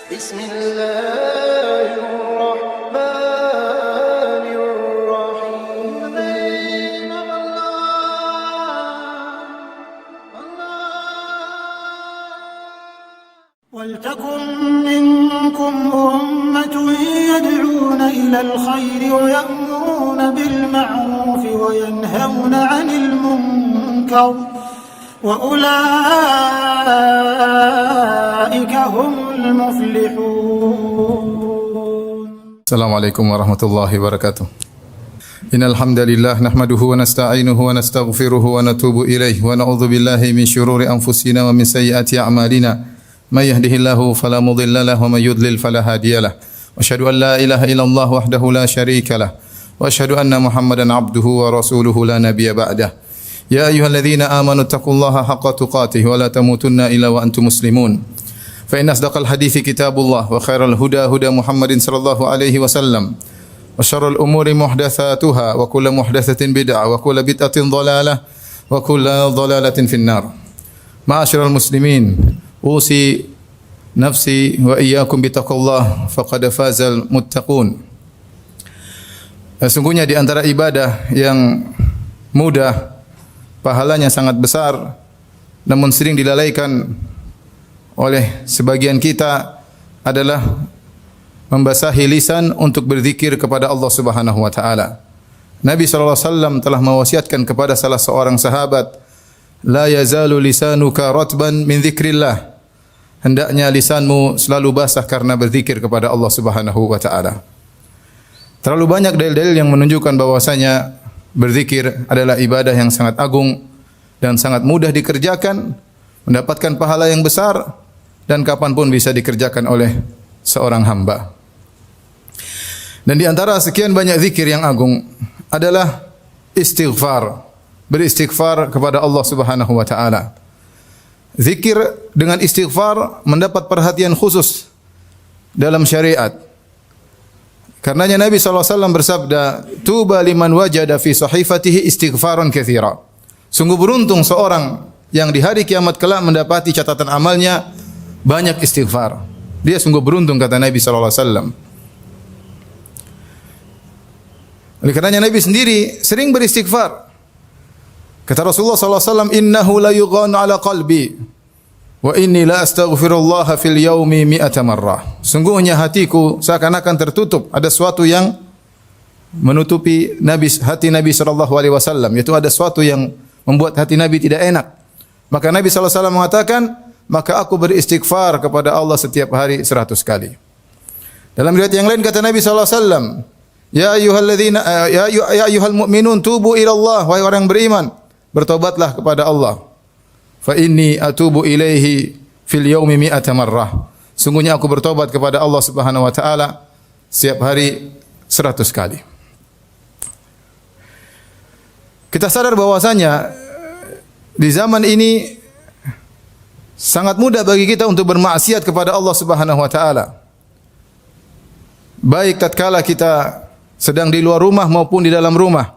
بسم الله الرحمن الرحيم. ولتكن منكم أمة يدعون إلى الخير ويأمرون بالمعروف وينهون عن المنكر وأولئك هم المفلحون. السلام عليكم ورحمة الله وبركاته. إن الحمد لله نحمده ونستعينه ونستغفره ونتوب إليه ونعوذ بالله من شرور أنفسنا ومن سيئات أعمالنا. من يهده الله فلا مضل له ومن يضلل فلا هادي له. وأشهد أن لا إله إلا الله وحده لا شريك له. وأشهد أن محمدا عبده ورسوله لا نبي بعده. يا أيها الذين آمنوا اتقوا الله حق تقاته ولا تموتن إلا وأنتم مسلمون. فإن أصدق الحديث كتاب الله وخير الهدى هدى محمد صلى الله عليه وسلم. وشر الأمور محدثاتها وكل محدثة بدعة وكل بدعة ضلالة وكل ضلالة في النار. معاشر المسلمين، أوصي نفسي وإياكم بتقوى الله فقد فاز المتقون. Sungguhnya di antara ibadah yang mudah, pahalanya sangat besar, namun sering dilalaikan oleh sebagian kita adalah membasahi lisan untuk berzikir kepada Allah Subhanahu wa taala. Nabi sallallahu alaihi wasallam telah mewasiatkan kepada salah seorang sahabat, la yazalu lisanuka ratban min dzikrillah. Hendaknya lisanmu selalu basah karena berzikir kepada Allah Subhanahu wa taala. Terlalu banyak dalil-dalil yang menunjukkan bahwasanya berzikir adalah ibadah yang sangat agung dan sangat mudah dikerjakan, mendapatkan pahala yang besar dan kapanpun bisa dikerjakan oleh seorang hamba. Dan di antara sekian banyak zikir yang agung adalah istighfar. Beristighfar kepada Allah Subhanahu wa taala. Zikir dengan istighfar mendapat perhatian khusus dalam syariat. Karenanya Nabi sallallahu alaihi wasallam bersabda, "Tuba liman wajada fi sahifatihi istighfaran katsira." Sungguh beruntung seorang yang di hari kiamat kelak mendapati catatan amalnya banyak istighfar. Dia sungguh beruntung, kata Nabi sallallahu alaihi wasallam. Oleh karenanya Nabi sendiri sering beristighfar. Kata Rasulullah sallallahu alaihi wasallam, "Innahu la yughanu ala qalbi wa inni la astaghfirullah fil yaumi mi'ata marrah." Sungguhnya hatiku seakan-akan tertutup, ada sesuatu yang menutupi hati Nabi sallallahu alaihi wasallam, yaitu ada sesuatu yang membuat hati Nabi tidak enak. Maka Nabi sallallahu alaihi wasallam mengatakan, "Maka aku beristighfar kepada Allah setiap hari 100 kali." Dalam riwayat yang lain kata Nabi sallallahu alaihi wasallam, "Ya ayyuhal mu'minun tubu ila Allah." Wahai orang beriman, bertobatlah kepada Allah. Fa inni atubu ilaihi fil yaumi mi'ata marrah. Sungguhnya aku bertobat kepada Allah Subhanahu wa taala setiap hari 100 kali. Kita sadar bahwasanya di zaman ini sangat mudah bagi kita untuk bermaksiat kepada Allah Subhanahu wa taala. Baik tatkala kita sedang di luar rumah maupun di dalam rumah.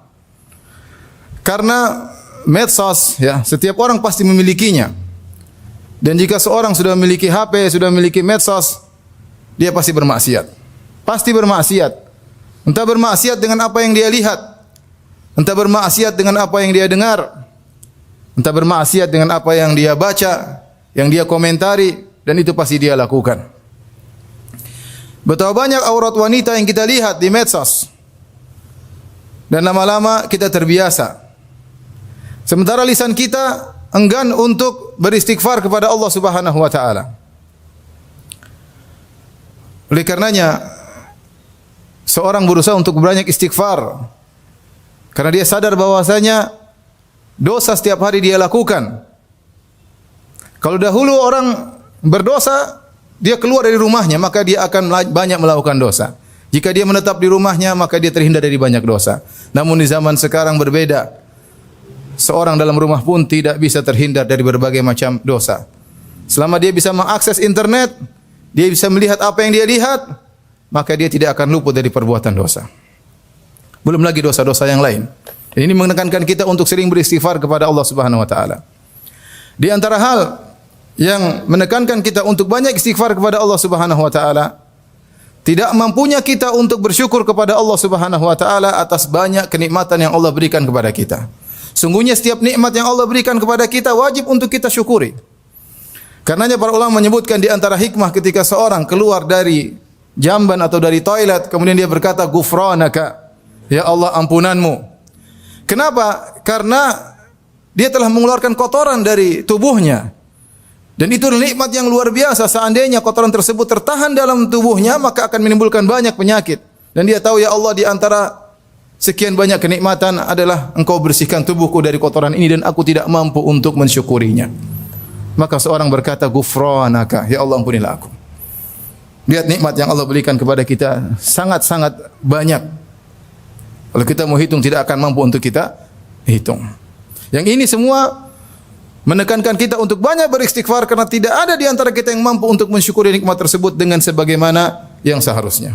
Karena medsos, ya, setiap orang pasti memilikinya. Dan jika seorang sudah memiliki HP, sudah memiliki medsos, dia pasti bermaksiat. Pasti bermaksiat. Entah bermaksiat dengan apa yang dia lihat, entah bermaksiat dengan apa yang dia dengar, entah bermaksiat dengan apa yang dia baca, yang dia komentari, dan itu pasti dia lakukan. Betapa banyak aurat wanita yang kita lihat di medsos. Dan lama-lama kita terbiasa. Sementara lisan kita enggan untuk beristighfar kepada Allah Subhanahu wa taala. Oleh karenanya seorang berusaha untuk banyak istighfar karena dia sadar bahwasanya dosa setiap hari dia lakukan. Kalau dahulu orang berdosa, dia keluar dari rumahnya, maka dia akan banyak melakukan dosa. Jika dia menetap di rumahnya, maka dia terhindar dari banyak dosa. Namun di zaman sekarang berbeda. Seorang dalam rumah pun tidak bisa terhindar dari berbagai macam dosa. Selama dia bisa mengakses internet, dia bisa melihat apa yang dia lihat, maka dia tidak akan luput dari perbuatan dosa. Belum lagi dosa-dosa yang lain. Dan ini menekankan kita untuk sering beristighfar kepada Allah Subhanahu wa taala. Di antara hal yang menekankan kita untuk banyak istighfar kepada Allah Subhanahu wa taala, tidak mampunya kita untuk bersyukur kepada Allah Subhanahu wa taala atas banyak kenikmatan yang Allah berikan kepada kita. Sungguhnya setiap nikmat yang Allah berikan kepada kita wajib untuk kita syukuri. Karenanya para ulama menyebutkan di antara hikmah ketika seorang keluar dari jamban atau dari toilet kemudian dia berkata ghufranaka, ya Allah ampunanmu. Kenapa? Karena dia telah mengeluarkan kotoran dari tubuhnya. Dan itu nikmat yang luar biasa. Seandainya kotoran tersebut tertahan dalam tubuhnya, maka akan menimbulkan banyak penyakit. Dan dia tahu, ya Allah, di antara sekian banyak kenikmatan adalah Engkau bersihkan tubuhku dari kotoran ini dan aku tidak mampu untuk mensyukurinya. Maka seorang berkata, ghufranaka, ya Allah ampunilah aku. Lihat nikmat yang Allah berikan kepada kita sangat-sangat banyak. Kalau kita mau hitung tidak akan mampu untuk kita hitung. Yang ini semua menekankan kita untuk banyak beristighfar karena tidak ada di antara kita yang mampu untuk mensyukuri nikmat tersebut dengan sebagaimana yang seharusnya.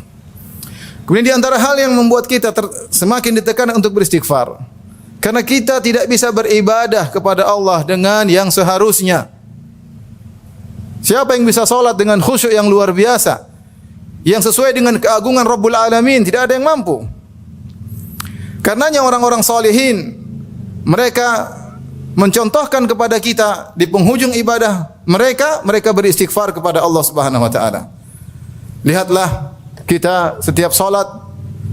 Kemudian di antara hal yang membuat kita semakin ditekan untuk beristighfar karena kita tidak bisa beribadah kepada Allah dengan yang seharusnya. Siapa yang bisa salat dengan khusyuk yang luar biasa, yang sesuai dengan keagungan Rabbul Alamin? Tidak ada yang mampu. Karenanya orang-orang salihin mereka mencontohkan kepada kita di penghujung ibadah mereka beristighfar kepada Allah Subhanahu wa taala. Lihatlah kita setiap salat,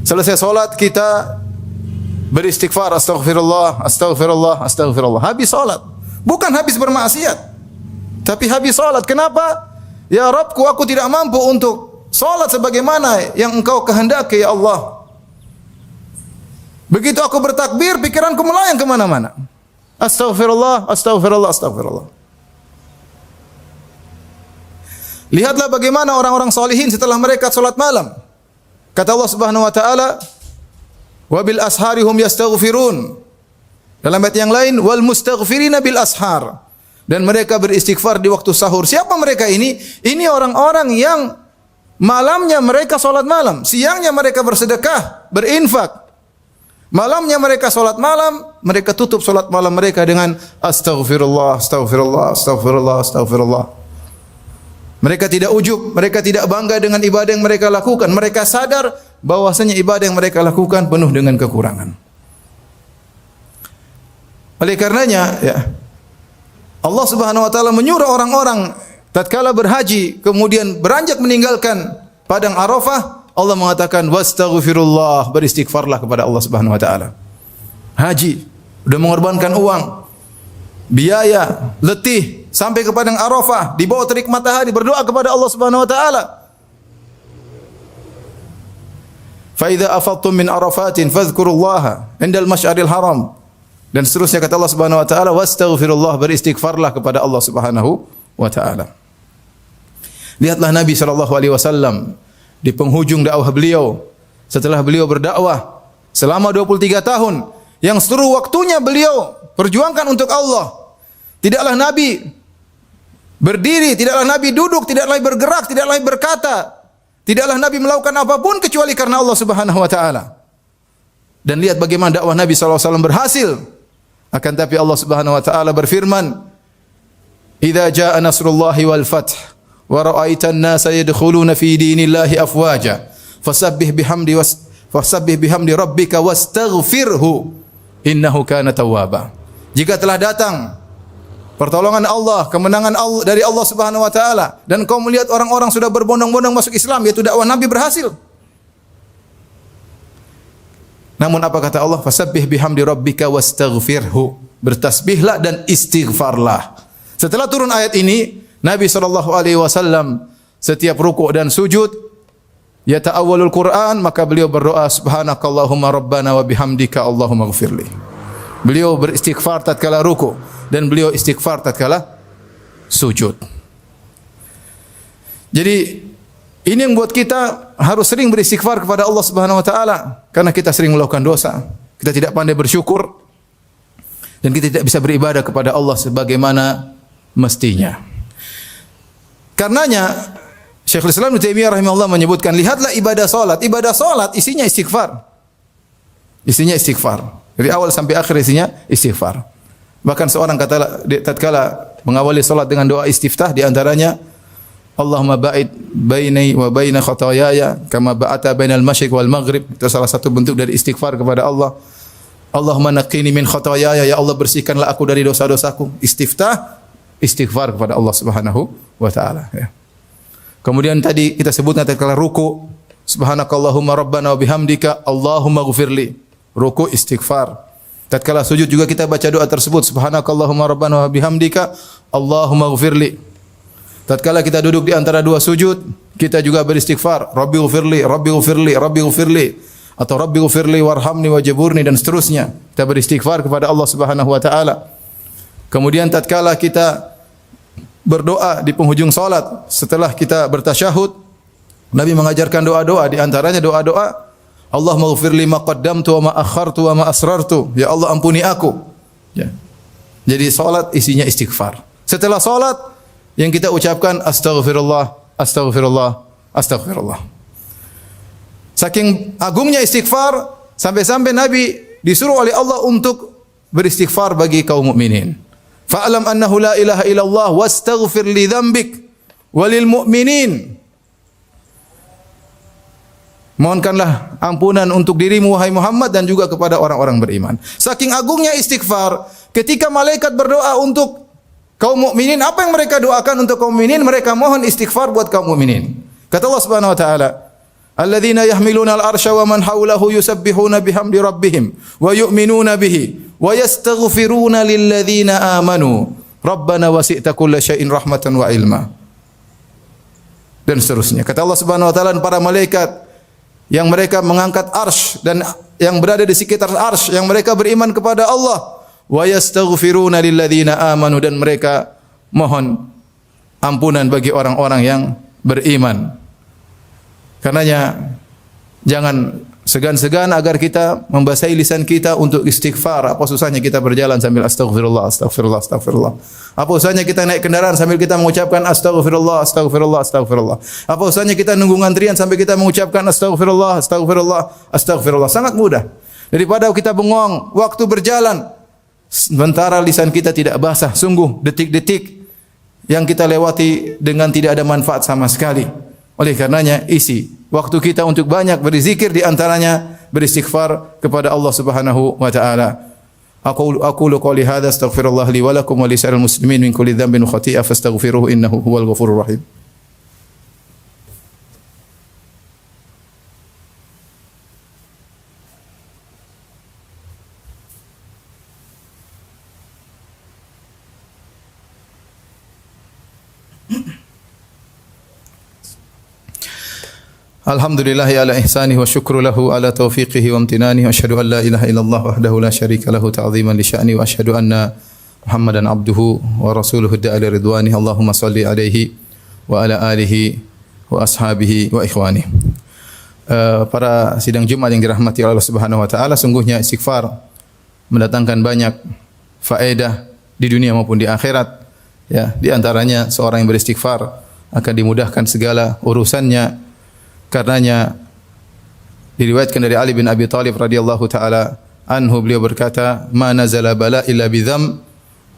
selesai salat kita beristighfar, astaghfirullah, astaghfirullah, astaghfirullah. Habis salat, bukan habis bermaksiat, tapi habis salat. Kenapa? Ya Rabbku, aku tidak mampu untuk salat sebagaimana yang Engkau kehendaki, ya Allah. Begitu aku bertakbir, pikiranku melayang kemana-mana. Astaghfirullah, astaghfirullah, astaghfirullah. Lihatlah bagaimana orang-orang salihin setelah mereka salat malam. Kata Allah Subhanahu wa taala, "Wa bil ashari hum yastaghfirun." Dalam ayat yang lain, "Wal mustaghfirina bil ashar." Dan mereka beristighfar di waktu sahur. Siapa mereka ini? Ini orang-orang yang malamnya mereka salat malam, siangnya mereka bersedekah, berinfak. Malamnya mereka salat malam, mereka tutup salat malam mereka dengan astaghfirullah, astaghfirullah, astaghfirullah, astaghfirullah. Mereka tidak ujub, mereka tidak bangga dengan ibadah yang mereka lakukan. Mereka sadar bahwasanya ibadah yang mereka lakukan penuh dengan kekurangan. Oleh karenanya, ya, Allah Subhanahu wa taala menyuruh orang-orang tatkala berhaji kemudian beranjak meninggalkan padang Arafah, Allah mengatakan wastaghfirullah, beristighfarlah kepada Allah Subhanahu wa taala. Haji, sudah mengorbankan uang, biaya, letih sampai ke padang Arafah, di bawah terik matahari berdoa kepada Allah Subhanahu wa taala. Fa idza afadtum min Arafatin fadhkurullaha indal masy'aril haram. Dan seterusnya kata Allah Subhanahu wa taala wastaghfirullah, beristighfarlah kepada Allah Subhanahu wa taala. Lihatlah Nabi sallallahu alaihi wasallam di penghujung dakwah beliau, setelah beliau berdakwah selama 23 tahun, yang seluruh waktunya beliau perjuangkan untuk Allah. Tidaklah Nabi berdiri, tidaklah Nabi duduk, tidaklah bergerak, tidaklah berkata, tidaklah Nabi melakukan apapun kecuali karena Allah Subhanahu wa taala. Dan lihat bagaimana dakwah Nabi sallallahu alaihi wasallam berhasil. Akan tapi Allah Subhanahu wa taala berfirman, "Idza jaa nasrullahi wal fath wa ra'aitan nasa yadkhuluna fi dinillahi afwaja fasabbih bihamdi rabbika wastaghfirhu innahu kana tawwaba." Jika telah datang pertolongan Allah, kemenangan Allah dari Allah Subhanahu wa taala dan kau melihat orang-orang sudah berbondong-bondong masuk Islam, yaitu dakwah Nabi berhasil. Namun apa kata Allah? Fasabbih bihamdi rabbika wastaghfirhu. Bertasbihlah dan istighfarlah. Setelah turun ayat ini, Nabi SAW setiap rukuk dan sujud yata'awwalul Quran, maka beliau berdoa subhanakallahumma rabbana wa bihamdika Allahumma ghfirli. Beliau beristighfar tatkala rukuk dan beliau istighfar tatkala sujud. Jadi ini yang buat kita harus sering beristighfar kepada Allah Subhanahu wa taala karena kita sering melakukan dosa. Kita tidak pandai bersyukur dan kita tidak bisa beribadah kepada Allah sebagaimana mestinya. Karenanya Syekhul Islam Ibnu Taimiyah rahimahullah menyebutkan, lihatlah ibadah salat. Ibadah salat isinya istighfar. Isinya istighfar. Dari awal sampai akhir isinya istighfar. Bahkan seorang tatkala mengawali salat dengan doa istiftah, di antaranya Allahumma ba'id baini wa baina khataayaya kama ba'ata bainal masyriq wal maghrib. Itu salah satu bentuk dari istighfar kepada Allah. Allahumma naqqini min khataayaya, ya Allah bersihkanlah aku dari dosa-dosaku. Istiftah, istighfar kepada Allah Subhanahu wa taala, ya. Kemudian tadi kita sebutkan tatkala ruku, subhanakallahumma rabbana wa bihamdika Allahumma ghfirli. Ruku istighfar. Tatkala sujud juga kita baca doa tersebut, subhanakallahumma rabbana wa bihamdika Allahumma ghfirli. Tatkala kita duduk di antara dua sujud, kita juga beristighfar, rabbi ghfirli, rabbi ghfirli, rabbi ghfirli, atau rabbi ghfirli warhamni wajburni, dan seterusnya. Kita beristighfar kepada Allah Subhanahu wa taala. Kemudian tatkala kita berdoa di penghujung salat setelah kita bertasyahud, Nabi mengajarkan doa-doa, di antaranya doa-doa Allahumma ghfirli ma qaddamtu wa ma akhartu wa ma asrartu. Ya Allah ampuni aku. Ya. Jadi salat isinya istighfar. Setelah salat yang kita ucapkan astaghfirullah, astaghfirullah, astaghfirullah. Saking agungnya istighfar sampai-sampai Nabi disuruh oleh Allah untuk beristighfar bagi kaum mukminin. Fa'lam annahu la ilaha illallah wastaghfir li dzambik walil mu'minin. Mohonkanlah ampunan untuk dirimu wahai Muhammad dan juga kepada orang-orang beriman. Saking agungnya istighfar, ketika malaikat berdoa untuk kaum mukminin, apa yang mereka doakan untuk kaum mukminin? Mereka mohon istighfar buat kaum mukminin. Kata Allah Subhanahu wa taala, alladzina yahmiluna al-arsya wa man hawlahu yusabbihuna bihamdi rabbihim wa yu'minuna bihi wa yastaghfiruna lilladzina amanu rabbana wasi'ta kulla syai'in rahmatan wa ilma, dan seterusnya. Kata Allah Subhanahu wa taala, para malaikat yang mereka mengangkat arsy dan yang berada di sekitar arsy, yang mereka beriman kepada Allah, wa yastaghfiruna lilladzina amanu, dan mereka mohon ampunan bagi orang-orang yang beriman. Karenanya jangan segan-segan agar kita membasahi lisan kita untuk istighfar. Apa susahnya kita berjalan sambil astaghfirullah, astaghfirullah, astaghfirullah. Apa usahanya kita naik kendaraan sambil kita mengucapkan astaghfirullah, astaghfirullah, astaghfirullah. Apa usahanya kita nunggu antrian sambil kita mengucapkan astaghfirullah, astaghfirullah, astaghfirullah. Sangat mudah. Daripada kita bengong waktu berjalan, sementara lisan kita tidak basah. Sungguh detik-detik yang kita lewati dengan tidak ada manfaat sama sekali. Oleh karenanya isi waktu kita untuk banyak berzikir, di antaranya beristighfar kepada Allah Subhanahu wa taala. Aqulu qouli hadza astaghfirullah li wa lakum wa li sa'iril muslimin min kulli dhanbin wa khati'ah fastaghfiruhu innahu huwal ghafurur rahim. Alhamdulillah ala ihsanihi wa syukru lahu ala taufiqihi wa amtinanihi wa asyhadu an la ilaha illallah wahdahu la syarika lahu ta'ziman li sya'ni wa asyhadu anna Muhammadan abduhu wa rasuluhu da'ala ridwanihi. Allahumma salli alaihi wa ala alihi wa ashabihi wa ikhwanihi. Para sidang Jumat yang dirahmati Allah Subhanahu wa taala, sungguhnya istighfar mendatangkan banyak faedah di dunia maupun di akhirat. Ya, di antaranya seorang yang beristighfar akan dimudahkan segala urusannya. Karenanya diriwayatkan dari Ali bin Abi Thalib radhiyallahu taala anhu, beliau berkata, "Ma nazala bala illa bidzam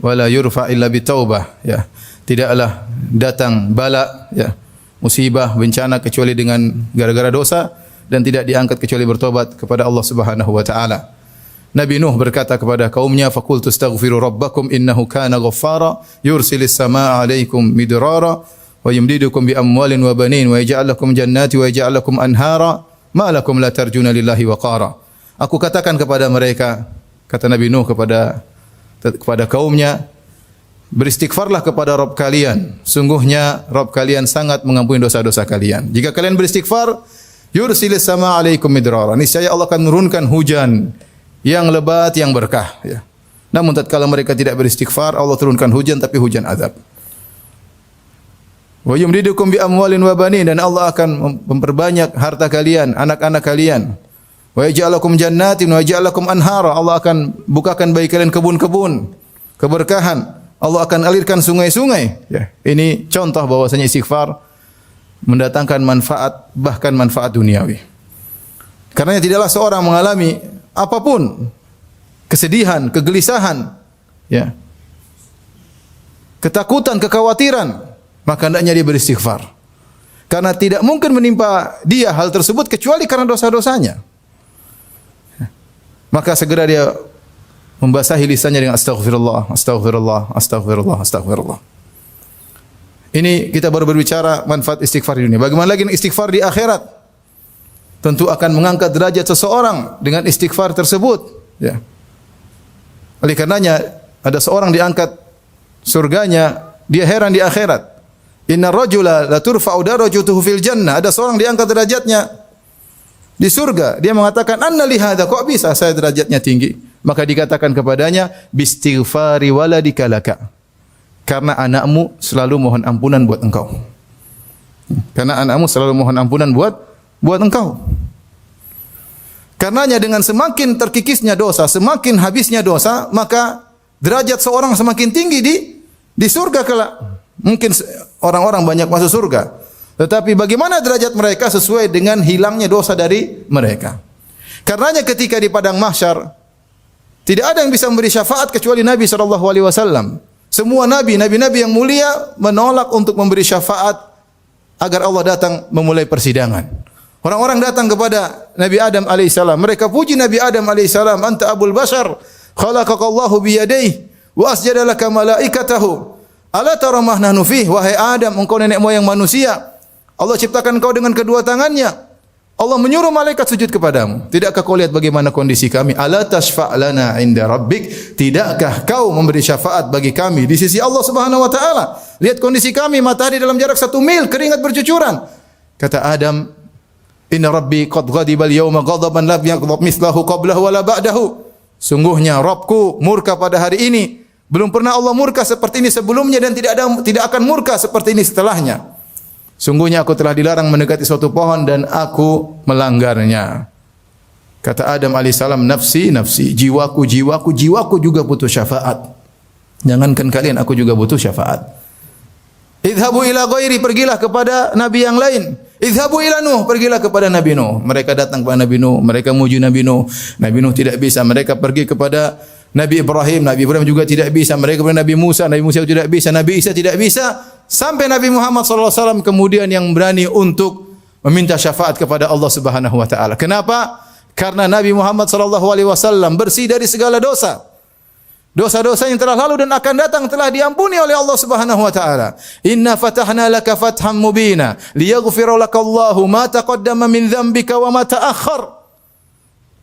wa la yurfa illa bitaubah." Ya, tidaklah datang bala, ya, musibah, bencana kecuali dengan gara-gara dosa, dan tidak diangkat kecuali bertobat kepada Allah Subhanahu wa taala. Nabi Nuh berkata kepada kaumnya, "Faqultu astaghfiru rabbakum innahu kana ghaffara yursilis samaa'a 'alaikum midrara wa yumdidukum bi amwalin wa banin wa yaj'al lakum jannati wa yaj'al lakum anhara ma lakum la tarjuna lillahi waqara." Aku katakan kepada mereka, kata Nabi Nuh kepada kaumnya, beristighfarlah kepada Rabb kalian. Sungguhnya Rabb kalian sangat mengampuni dosa-dosa kalian. Jika kalian beristighfar, yursilis sama alaikum midrara. Niscaya Allah akan menurunkan hujan yang lebat, yang berkah. Ya. Namun tatkala mereka tidak beristighfar, Allah turunkan hujan, tapi hujan azab. Wa yumdidukum bi amwalin wa banin, dan Allah akan memperbanyak harta kalian, anak-anak kalian. Wa yaj'alakum jannatin wa yaj'alakum anhara, Allah akan bukakan bagi kalian kebun-kebun, keberkahan. Allah akan alirkan sungai-sungai. Ya, ini contoh bahwasanya istighfar mendatangkan manfaat, bahkan manfaat duniawi. Karena tidaklah seorang mengalami apapun, kesedihan, kegelisahan, ya, ketakutan, kekhawatiran, maka hendaknya dia beristighfar. Karena tidak mungkin menimpa dia hal tersebut kecuali karena dosa-dosanya. Maka segera dia membasahi lisannya dengan astaghfirullah, astaghfirullah, astaghfirullah, astaghfirullah. Ini kita baru berbicara manfaat istighfar di dunia. Bagaimana lagi istighfar di akhirat? Tentu akan mengangkat derajat seseorang dengan istighfar tersebut. Ya. Oleh karenanya ada seorang diangkat surganya, dia heran di akhirat. Inna rajula la turfa'u darajatuhu fil jannah. Ada seorang diangkat derajatnya di surga. Dia mengatakan, "Anna li hadza, kok bisa saya derajatnya tinggi?" Maka dikatakan kepadanya, "Bistighfari waladika laka." Karena anakmu selalu mohon ampunan buat engkau. Karena anakmu selalu mohon ampunan buat engkau. Karenanya dengan semakin terkikisnya dosa, semakin habisnya dosa, maka derajat seorang semakin tinggi di surga kelak. Mungkin orang-orang banyak masuk surga, tetapi bagaimana derajat mereka sesuai dengan hilangnya dosa dari mereka. Karenanya ketika di padang mahsyar tidak ada yang bisa memberi syafaat kecuali Nabi SAW. Semua nabi-nabi yang mulia menolak untuk memberi syafaat agar Allah datang memulai persidangan. Orang-orang datang kepada Nabi Adam alaihissalam. Mereka puji Nabi Adam alaihissalam. Anta abul bashar, khalaqakallahu biyadayhi wa asjada laka malaikatahu. Ala tara ma nahnu fih, wahai Adam, engkau nenek moyang manusia. Allah ciptakan kau dengan kedua tangannya. Allah menyuruh malaikat sujud kepadamu. Tidakkah kau lihat bagaimana kondisi kami? Ala tashfa' lana 'inda rabbik? Tidakkah kau memberi syafaat bagi kami di sisi Allah Subhanahu wa taala? Lihat kondisi kami, matahari dalam jarak 1 mil, keringat bercucuran. Kata Adam, "Inna rabbi qad ghadiba al-yawma ghadaban lam yaghdab mithlahu qablahu wala ba'dahu." Sungguhnya Rabbku murka pada hari ini. Belum pernah Allah murka seperti ini sebelumnya dan tidak akan murka seperti ini setelahnya. Sungguhnya aku telah dilarang mendekati suatu pohon dan aku melanggarnya. Kata Adam alaihissalam, "Nafsi, nafsi, jiwaku, jiwaku, jiwaku juga butuh syafaat. Jangankan kalian, aku juga butuh syafaat." Idhabu ila ghairi, pergilah kepada nabi yang lain. Idhabu ila Nuh, pergilah kepada Nabi Nuh. Mereka datang kepada Nabi Nuh, mereka muji Nabi Nuh. Nabi Nuh tidak bisa. Mereka pergi kepada Nabi Ibrahim, Nabi Ibrahim juga tidak bisa. Mereka kepada Nabi Musa tidak bisa. Nabi Isa tidak bisa. Sampai Nabi Muhammad SAW kemudian yang berani untuk meminta syafaat kepada Allah Subhanahu wa taala. Kenapa? Karena Nabi Muhammad SAW bersih dari segala dosa. Dosa-dosa yang telah lalu dan akan datang telah diampuni oleh Allah Subhanahu wa taala. Inna fatahna laka fatham mubina liyaghfira lakallahu ma taqaddama min dzambika wa ma ta'akhkhar.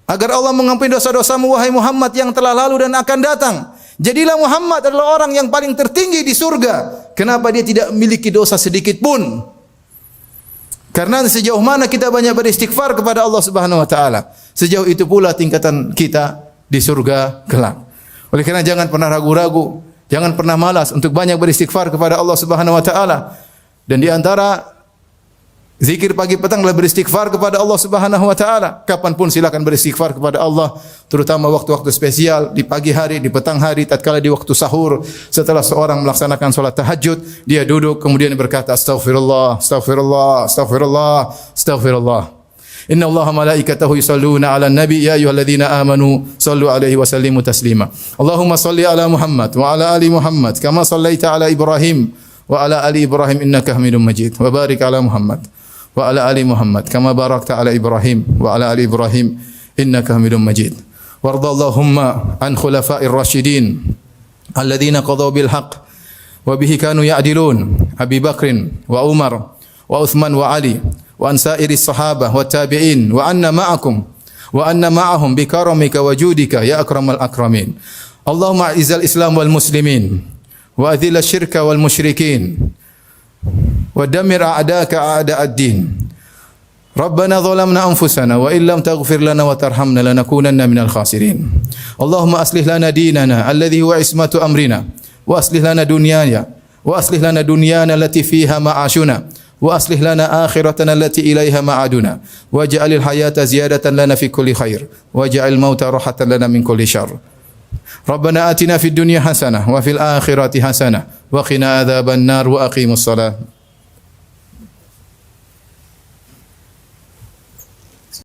Agar Allah mengampuni dosa-dosamu wahai Muhammad yang telah lalu dan akan datang. Jadilah Muhammad adalah orang yang paling tertinggi di surga. Kenapa dia tidak memiliki dosa sedikit pun? Karena sejauh mana kita banyak beristighfar kepada Allah Subhanahu wa taala, sejauh itu pula tingkatan kita di surga kelak. Oleh karena jangan pernah ragu-ragu, jangan pernah malas untuk banyak beristighfar kepada Allah Subhanahu wa taala. Dan di antara zikir pagi petang adalah beristighfar kepada Allah Subhanahu wa taala. Kapanpun silakan beristighfar kepada Allah, terutama waktu-waktu spesial, di pagi hari, di petang hari, tatkala di waktu sahur, setelah seorang melaksanakan salat tahajud, dia duduk kemudian berkata astaghfirullah, astaghfirullah, astaghfirullah, astaghfirullah. Inna Allaha malaikatahu yusalluna 'alan nabi ya ayyuhalladzina amanu sallu 'alaihi wa sallimu taslima. Allahumma salli 'ala Muhammad wa 'ala ali Muhammad kama sallaita 'ala Ibrahim wa 'ala ali Ibrahim innaka Hamidum Majid. Wa barik 'ala Muhammad wa 'ala ali Muhammad kama barakta 'ala Ibrahim wa 'ala ali Ibrahim innaka Hamidum Majid. Warda Allahumma an khulafa'ir rasyidin alladzina qadaw bil haqq wa bihi kanu ya'dilun, Abi Bakrin wa Umar wa Uthman wa Ali wa an sa'iris sahabah wa tabi'in wa anna ma'akum wa anna ma'ahum bi karamika wa judika ya akramal akramin. Allahumma a'izal Islam wal muslimin wa adhil asy-syirka wal musyrikin wa dammir a'daka a'da'ad din. Rabbana zalamna anfusana wa illam taghfir lana wa tarhamna lanakunanna minal khasirin. Allahumma aslih lana dinana alladhi huwa ismatu amrina wa aslih lana dunyana wa aslih lana dunyana allati fiha ma'ashuna wa aslih lana akhiratana allati ilaiha ma'aduna waj'alil hayata ziyadatan lana fi kulli khair waj'al mauta rahatan lana min kulli syarr. Rabbana atina fid dunya hasanah wa fil akhirati hasanah wa qina adzaban nar wa aqimus salat.